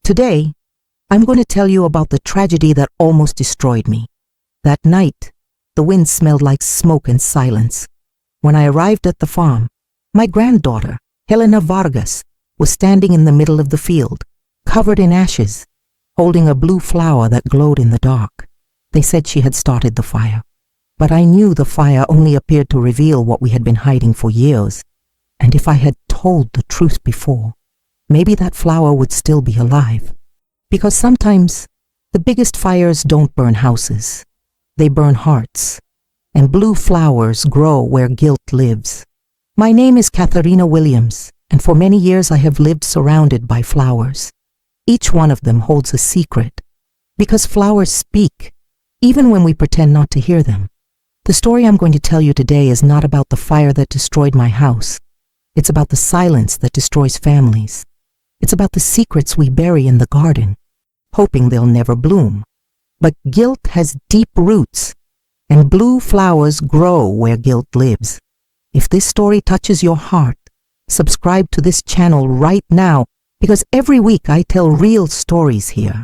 Today, I'm going to tell you about the tragedy that almost destroyed me. That night, the wind smelled like smoke and silence. When I arrived at the farm, my granddaughter, Helena Vargas, was standing in the middle of the field, covered in ashes, holding a blue flower that glowed in the dark. They said she had started the fire. But I knew the fire only appeared to reveal what we had been hiding for years. And if I had told the truth before, maybe that flower would still be alive. Because sometimes the biggest fires don't burn houses. They burn hearts. And blue flowers grow where guilt lives. My name is Catharina Williams, and for many years I have lived surrounded by flowers. Each one of them holds a secret, because flowers speak, even when we pretend not to hear them. The story I'm going to tell you today is not about the fire that destroyed my house. It's about the silence that destroys families. It's about the secrets we bury in the garden, hoping they'll never bloom. But guilt has deep roots, and blue flowers grow where guilt lives. If this story touches your heart, subscribe to this channel right now, because every week I tell real stories here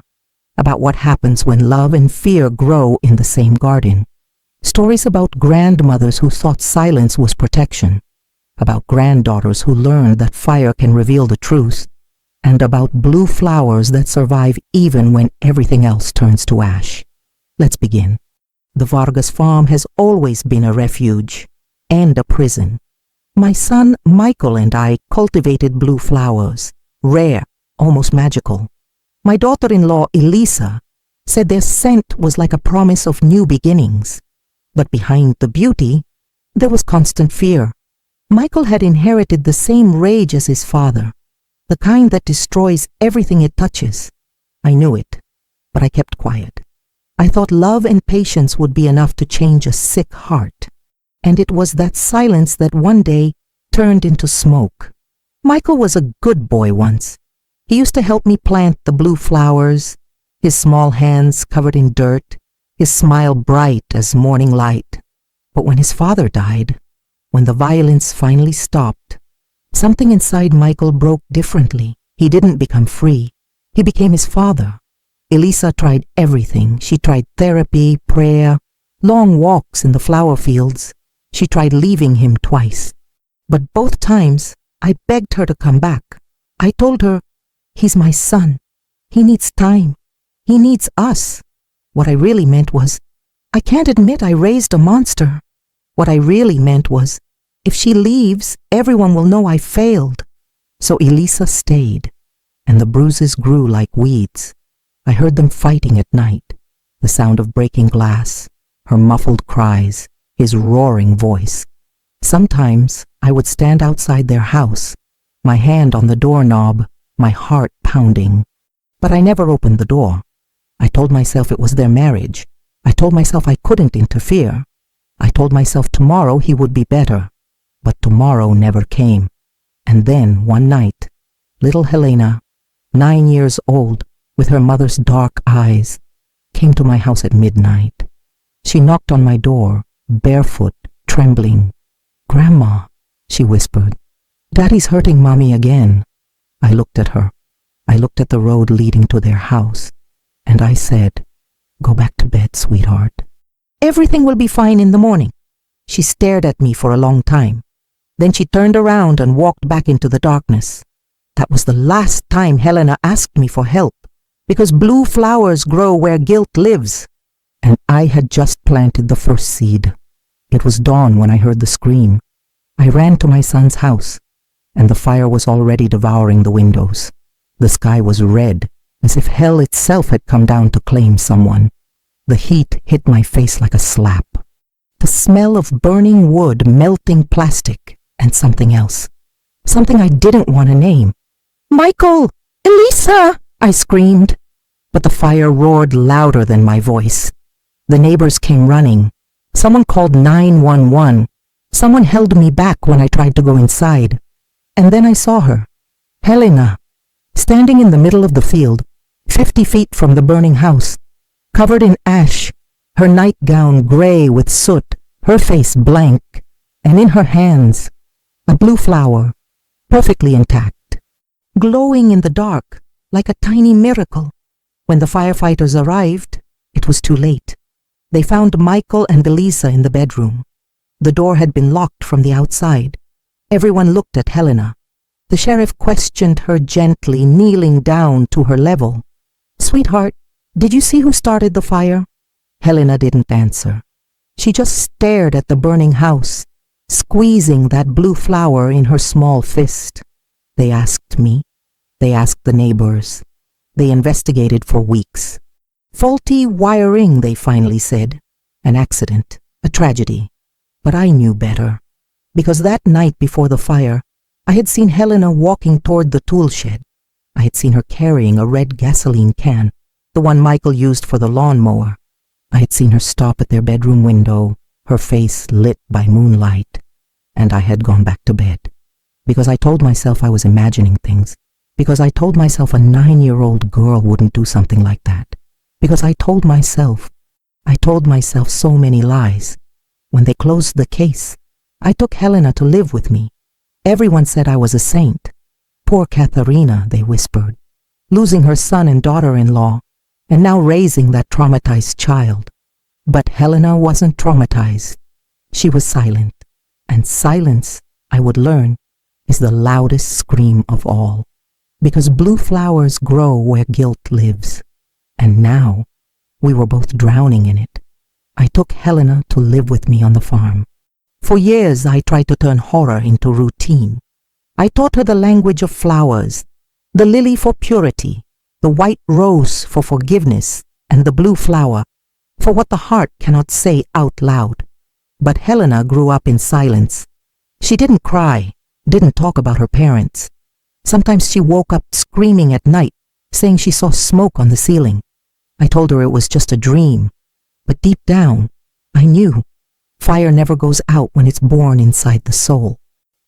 about what happens when love and fear grow in the same garden. Stories about grandmothers who thought silence was protection, about granddaughters who learned that fire can reveal the truth, and about blue flowers that survive even when everything else turns to ash. Let's begin. The Vargas farm has always been a refuge and a prison. My son Michael and I cultivated blue flowers, rare, almost magical. My daughter-in-law Elisa said their scent was like a promise of new beginnings. But behind the beauty, there was constant fear. Michael had inherited the same rage as his father, the kind that destroys everything it touches. I knew it, but I kept quiet. I thought love and patience would be enough to change a sick heart. And it was that silence that one day turned into smoke. Michael was a good boy once. He used to help me plant the blue flowers, his small hands covered in dirt, his smile bright as morning light. But when his father died, when the violence finally stopped, something inside Michael broke differently. He didn't become free. He became his father. Elisa tried everything. She tried therapy, prayer, long walks in the flower fields. She tried leaving him twice. But both times, I begged her to come back. I told her, he's my son. He needs time. He needs us. What I really meant was, I can't admit I raised a monster. What I really meant was, if she leaves, everyone will know I failed. So Elisa stayed, and the bruises grew like weeds. I heard them fighting at night, the sound of breaking glass, her muffled cries, his roaring voice. Sometimes I would stand outside their house, my hand on the doorknob, my heart pounding. But I never opened the door. I told myself it was their marriage. I told myself I couldn't interfere. I told myself tomorrow he would be better. But tomorrow never came. And then, one night, little Helena, 9 years old, with her mother's dark eyes, came to my house at midnight. She knocked on my door, barefoot, trembling. "Grandma," she whispered, "Daddy's hurting Mommy again." I looked at her. I looked at the road leading to their house. And I said, "Go back to bed, sweetheart. Everything will be fine in the morning." She stared at me for a long time. Then she turned around and walked back into the darkness. That was the last time Helena asked me for help, because blue flowers grow where guilt lives. And I had just planted the first seed. It was dawn when I heard the scream. I ran to my son's house, and the fire was already devouring the windows. The sky was red, as if hell itself had come down to claim someone. The heat hit my face like a slap. The smell of burning wood, melting plastic, and something else. Something I didn't want to name. "Michael! Elisa!" I screamed. But the fire roared louder than my voice. The neighbors came running. Someone called 911. Someone held me back when I tried to go inside. And then I saw her, Helena, standing in the middle of the field, 50 feet from the burning house, covered in ash, her nightgown gray with soot, her face blank, and in her hands, a blue flower, perfectly intact. Glowing in the dark, like a tiny miracle. When the firefighters arrived, it was too late. They found Michael and Elisa in the bedroom. The door had been locked from the outside. Everyone looked at Helena. The sheriff questioned her gently, kneeling down to her level. "Sweetheart, did you see who started the fire?" Helena didn't answer. She just stared at the burning house, squeezing that blue flower in her small fist. They asked me. They asked the neighbors. They investigated for weeks. Faulty wiring, they finally said. An accident, a tragedy. But I knew better, because that night before the fire, I had seen Helena walking toward the tool shed. I had seen her carrying a red gasoline can, the one Michael used for the lawnmower. I had seen her stop at their bedroom window, her face lit by moonlight, and I had gone back to bed, because I told myself I was imagining things, because I told myself a 9-year-old girl wouldn't do something like that, because I told myself so many lies. When they closed the case, I took Helena to live with me. Everyone said I was a saint. Poor Catharina, they whispered, losing her son and daughter-in-law, and now raising that traumatized child. But Helena wasn't traumatized. She was silent, and silence, I would learn, is the loudest scream of all, because blue flowers grow where guilt lives. And now, we were both drowning in it. I took Helena to live with me on the farm. For years, I tried to turn horror into routine. I taught her the language of flowers, the lily for purity, the white rose for forgiveness, and the blue flower for what the heart cannot say out loud. But Helena grew up in silence. She didn't cry, didn't talk about her parents. Sometimes she woke up screaming at night, saying she saw smoke on the ceiling. I told her it was just a dream. But deep down, I knew. Fire never goes out when it's born inside the soul.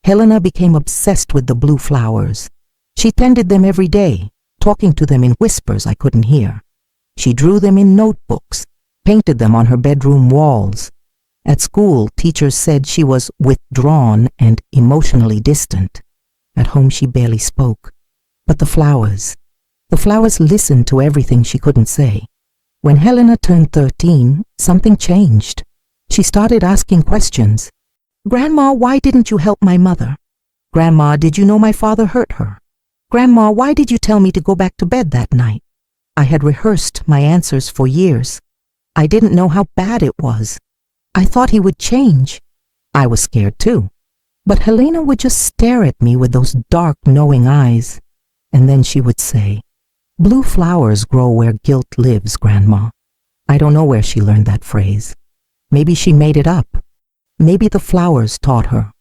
Helena became obsessed with the blue flowers. She tended them every day, talking to them in whispers I couldn't hear. She drew them in notebooks, painted them on her bedroom walls. At school, teachers said she was withdrawn and emotionally distant. At home, she barely spoke. But the flowers listened to everything she couldn't say. When Helena turned 13, something changed. She started asking questions. "Grandma, why didn't you help my mother? Grandma, did you know my father hurt her? Grandma, why did you tell me to go back to bed that night?" I had rehearsed my answers for years. I didn't know how bad it was. I thought he would change. I was scared too. But Helena would just stare at me with those dark, knowing eyes. And then she would say, "Blue flowers grow where guilt lives, Grandma." I don't know where she learned that phrase. Maybe she made it up. Maybe the flowers taught her.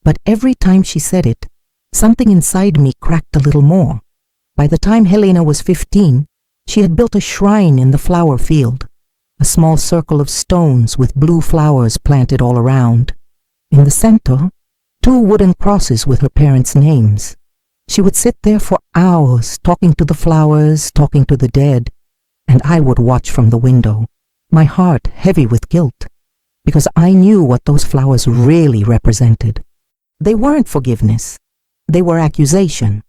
But every time she said it, something inside me cracked a little more. By the time Helena was 15, she had built a shrine in the flower field, a small circle of stones with blue flowers planted all around. In the center, 2 wooden crosses with her parents' names. She would sit there for hours, talking to the flowers, talking to the dead, and I would watch from the window, my heart heavy with guilt, because I knew what those flowers really represented. They weren't forgiveness. They were accusation.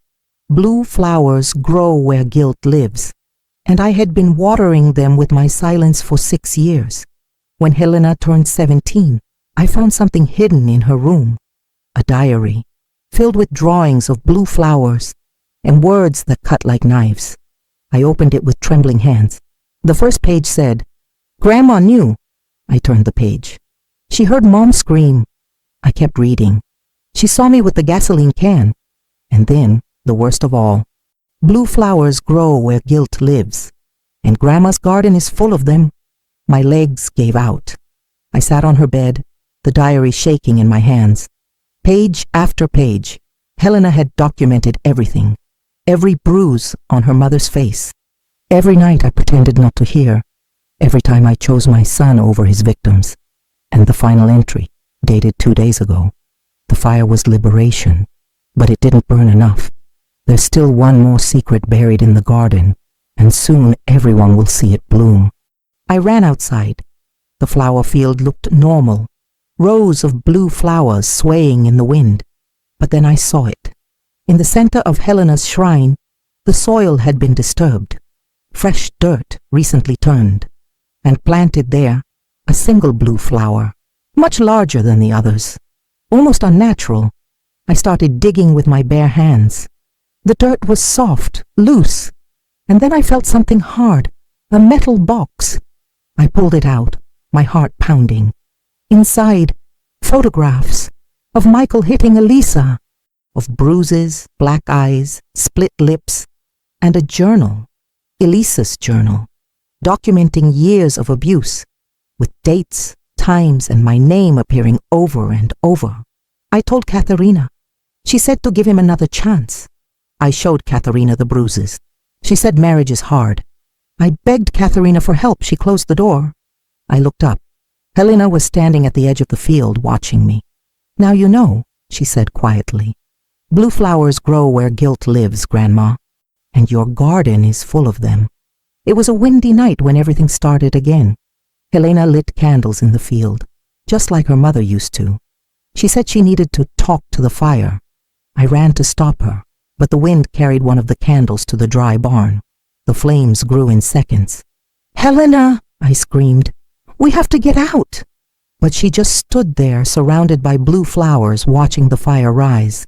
Blue flowers grow where guilt lives, and I had been watering them with my silence for 6 years. When Helena turned 17, I found something hidden in her room, a diary filled with drawings of blue flowers and words that cut like knives. I opened it with trembling hands. The first page said, "Grandma knew." I turned the page. She heard Mom scream. I kept reading. She saw me with the gasoline can. And then, the worst of all, blue flowers grow where guilt lives, and Grandma's garden is full of them. My legs gave out. I sat on her bed, the diary shaking in my hands. Page after page, Helena had documented everything, every bruise on her mother's face. Every night I pretended not to hear, every time I chose my son over his victims. And the final entry, dated 2 days ago. The fire was liberation, but it didn't burn enough. There's still one more secret buried in the garden, and soon everyone will see it bloom. I ran outside. The flower field looked normal, rows of blue flowers swaying in the wind. But then I saw it. In the center of Helena's shrine, The soil had been disturbed. Fresh dirt recently turned, and planted there a single blue flower, much larger than the others. Almost unnatural. I started digging with my bare hands. The dirt was soft, loose, and then I felt something hard, a metal box. I pulled it out, my heart pounding. Inside, photographs of Michael hitting Elisa, of bruises, black eyes, split lips, and a journal, Elisa's journal, documenting years of abuse, with dates, times, and my name appearing over and over. I told Catharina. She said to give him another chance. I showed Catharina the bruises. She said marriage is hard. I begged Catharina for help. She closed the door. I looked up. Helena was standing at the edge of the field watching me. Now you know, she said quietly. Blue flowers grow where guilt lives, Grandma, and your garden is full of them. It was a windy night when everything started again. Helena lit candles in the field, just like her mother used to. She said she needed to talk to the fire. I ran to stop her, but the wind carried one of the candles to the dry barn. The flames grew in seconds. "Helena!" I screamed. "We have to get out!" But she just stood there, surrounded by blue flowers, watching the fire rise.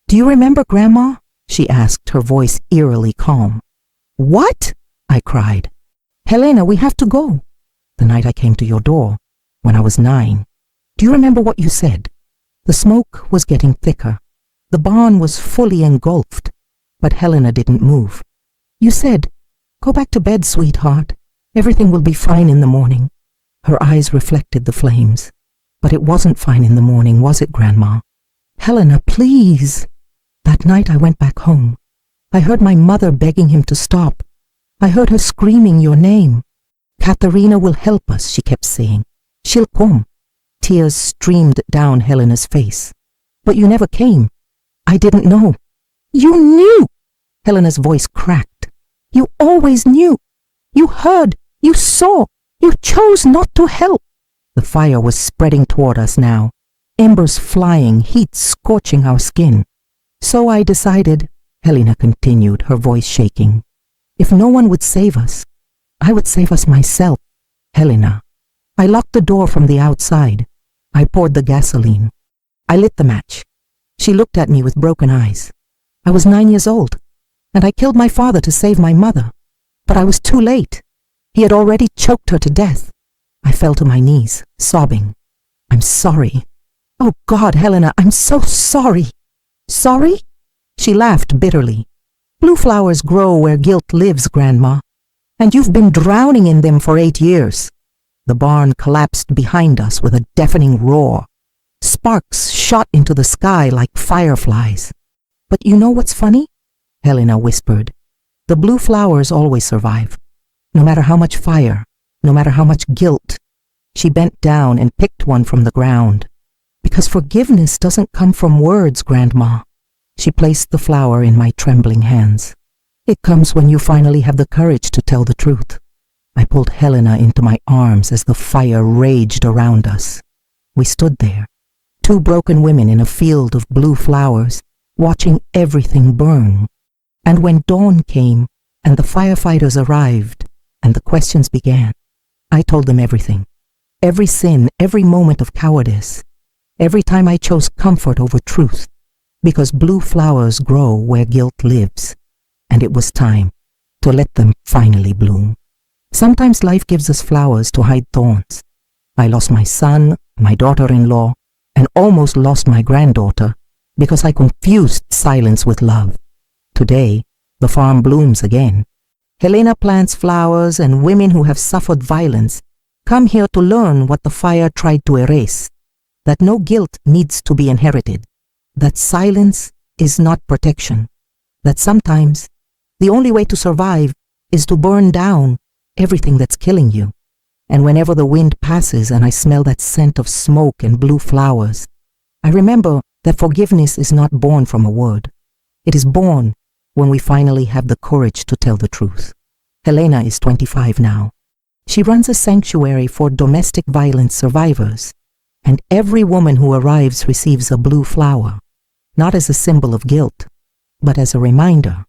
"Do you remember, Grandma?" she asked, her voice eerily calm. "What?" I cried. "Helena, we have to go. The night I came to your door, when I was 9. Do you remember what you said?" The smoke was getting thicker. The barn was fully engulfed, but Helena didn't move. "You said, 'Go back to bed, sweetheart. Everything will be fine in the morning.'" Her eyes reflected the flames. "But it wasn't fine in the morning, was it, Grandma?" "Helena, please." That night I went back home. I heard my mother begging him to stop. I heard her screaming your name. "Catharina will help us," she kept saying. "She'll come." Tears streamed down Helena's face. "But you never came." "I didn't know." "You knew!" Helena's voice cracked. "You always knew. You heard. You saw. You chose not to help." The fire was spreading toward us now, embers flying, heat scorching our skin. "So I decided," Helena continued, her voice shaking, "if no one would save us, I would save us myself." "Helena." I locked the door from the outside. I poured the gasoline. I lit the match. She looked at me with broken eyes. I was 9 years old, and I killed my father to save my mother. But I was too late. He had already choked her to death. I fell to my knees, sobbing. "I'm sorry. Oh God, Helena, I'm so sorry." "Sorry?" She laughed bitterly. "Blue flowers grow where guilt lives, Grandma, and you've been drowning in them for 8 years. The barn collapsed behind us with a deafening roar. Sparks shot into the sky like fireflies. "But you know what's funny?" Helena whispered. "The blue flowers always survive, no matter how much fire, no matter how much guilt." She bent down and picked one from the ground. "Because forgiveness doesn't come from words, Grandma." She placed the flower in my trembling hands. "It comes when you finally have the courage to tell the truth." I pulled Helena into my arms as the fire raged around us. We stood there, 2 broken women in a field of blue flowers, watching everything burn. And when dawn came and the firefighters arrived and the questions began, I told them everything. Every sin, every moment of cowardice, every time I chose comfort over truth, because blue flowers grow where guilt lives, and it was time to let them finally bloom. Sometimes life gives us flowers to hide thorns. I lost my son, my daughter-in-law, and almost lost my granddaughter because I confused silence with love. Today, the farm blooms again. Helena plants flowers, and women who have suffered violence come here to learn what the fire tried to erase, that no guilt needs to be inherited, that silence is not protection, that sometimes the only way to survive is to burn down everything that's killing you. And whenever the wind passes and I smell that scent of smoke and blue flowers, I remember that forgiveness is not born from a word. It is born when we finally have the courage to tell the truth. Helena is 25 now. She runs a sanctuary for domestic violence survivors, and every woman who arrives receives a blue flower, not as a symbol of guilt, but as a reminder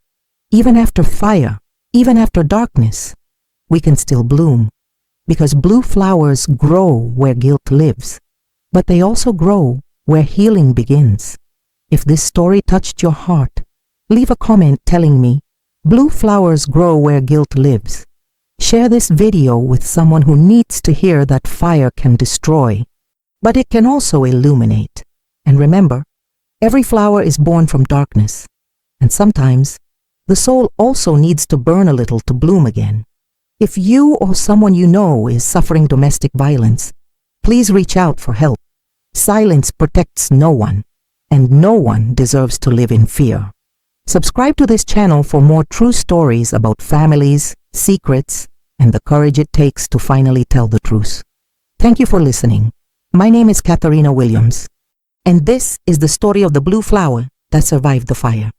Even after fire, even after darkness, we can still bloom. Because blue flowers grow where guilt lives, but they also grow where healing begins. If this story touched your heart, leave a comment telling me, blue flowers grow where guilt lives. Share this video with someone who needs to hear that fire can destroy, but it can also illuminate. And remember, every flower is born from darkness, and sometimes the soul also needs to burn a little to bloom again. If you or someone you know is suffering domestic violence, please reach out for help. Silence protects no one, and no one deserves to live in fear. Subscribe to this channel for more true stories about families, secrets, and the courage it takes to finally tell the truth. Thank you for listening. My name is Catharina Williams, and this is the story of the blue flower that survived the fire.